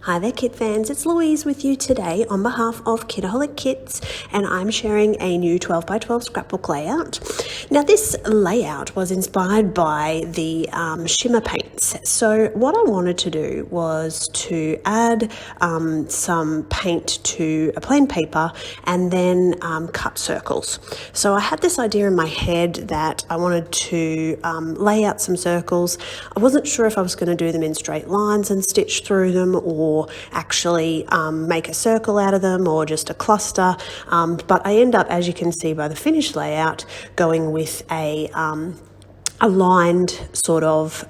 Hi there Kit fans, it's Louise with you today on behalf of Kitaholic Kits, and I'm sharing a new 12x12 scrapbook layout. Now this layout was inspired by the shimmer paints. So what I wanted to do was to add some paint to a plain paper and then cut circles. So I had this idea in my head that I wanted to lay out some circles. I wasn't sure if I was going to do them in straight lines and stitch through them, or actually make a circle out of them, or just a cluster, but I end up, as you can see by the finished layout, going with a lined sort of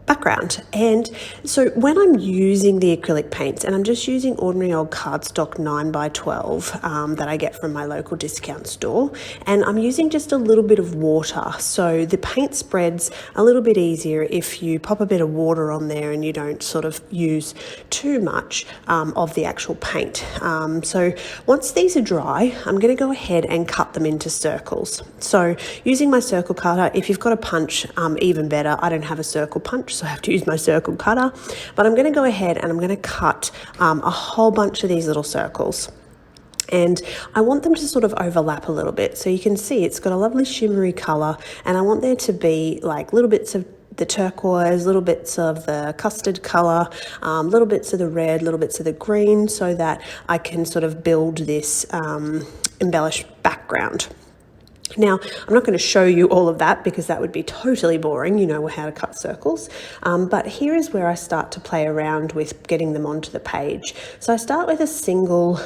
background. And so when I'm using the acrylic paints, and I'm just using ordinary old cardstock 9x12 that I get from my local discount store, and I'm using just a little bit of water, so the paint spreads a little bit easier if you pop a bit of water on there and you don't sort of use too much of the actual paint. So once these are dry, I'm going to go ahead and cut them into circles. So using my circle cutter, if you've got a punch, even better. I don't have a circle punch, so I have to use my circle cutter, but I'm going to go ahead and I'm going to cut a whole bunch of these little circles. And I want them to sort of overlap a little bit. So you can see it's got a lovely shimmery colour, and I want there to be like little bits of the turquoise, little bits of the custard colour, little bits of the red, little bits of the green, so that I can sort of build this embellished background. Now, I'm not going to show you all of that because that would be totally boring. You know how to cut circles. But here is where I start to play around with getting them onto the page. So I start with a single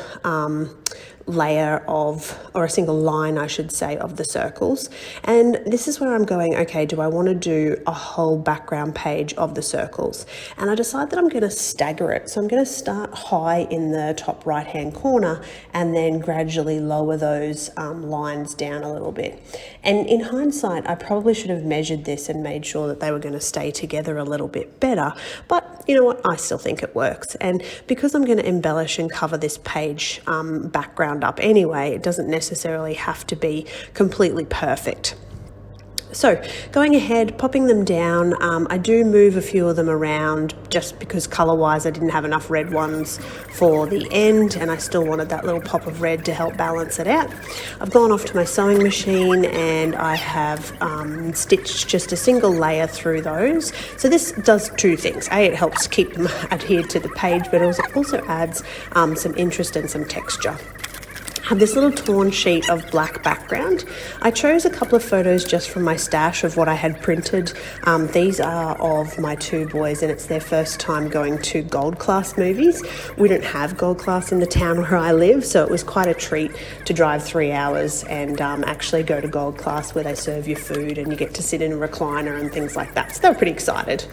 layer of, or a single line I should say, of the circles, and this is where I'm going, okay, do I want to do a whole background page of the circles? And I decide that I'm going to stagger it. So I'm going to start high in the top right hand corner and then gradually lower those lines down a little bit. And in hindsight, I probably should have measured this and made sure that they were going to stay together a little bit better, but you know what, I still think it works. And because I'm going to embellish and cover this page background up anyway, it doesn't necessarily have to be completely perfect. So going ahead, popping them down, I do move a few of them around just because colour-wise I didn't have enough red ones for the end, and I still wanted that little pop of red to help balance it out. I've gone off to my sewing machine and I have stitched just a single layer through those. So this does two things. A, it helps keep them adhered to the page, but it also adds some interest and some texture. I have this little torn sheet of black background. I chose a couple of photos just from my stash of what I had printed. These are of my two boys, and it's their first time going to gold class movies. We don't have gold class in the town where I live, so it was quite a treat to drive 3 hours and actually go to gold class where they serve you food and you get to sit in a recliner and things like that. So they were pretty excited.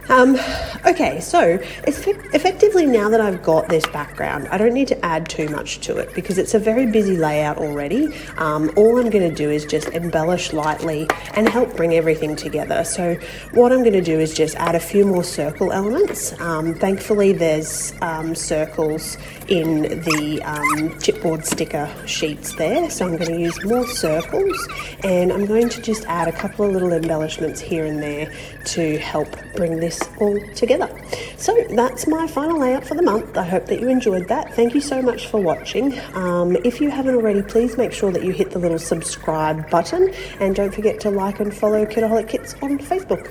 Okay, so effectively now that I've got this background, I don't need to add too much to it because it's a very busy layout already. All I'm going to do is just embellish lightly and help bring everything together. So what I'm going to do is just add a few more circle elements. Thankfully there's circles in the chipboard sticker sheets there, so I'm going to use more circles, and I'm going to just add a couple of little embellishments here and there to help bring this all together. So that's my final layout for the month. I hope that you enjoyed that. Thank you so much for watching. If you haven't already, please make sure that you hit the little subscribe button, and don't forget to like and follow Kitaholic Kits on Facebook.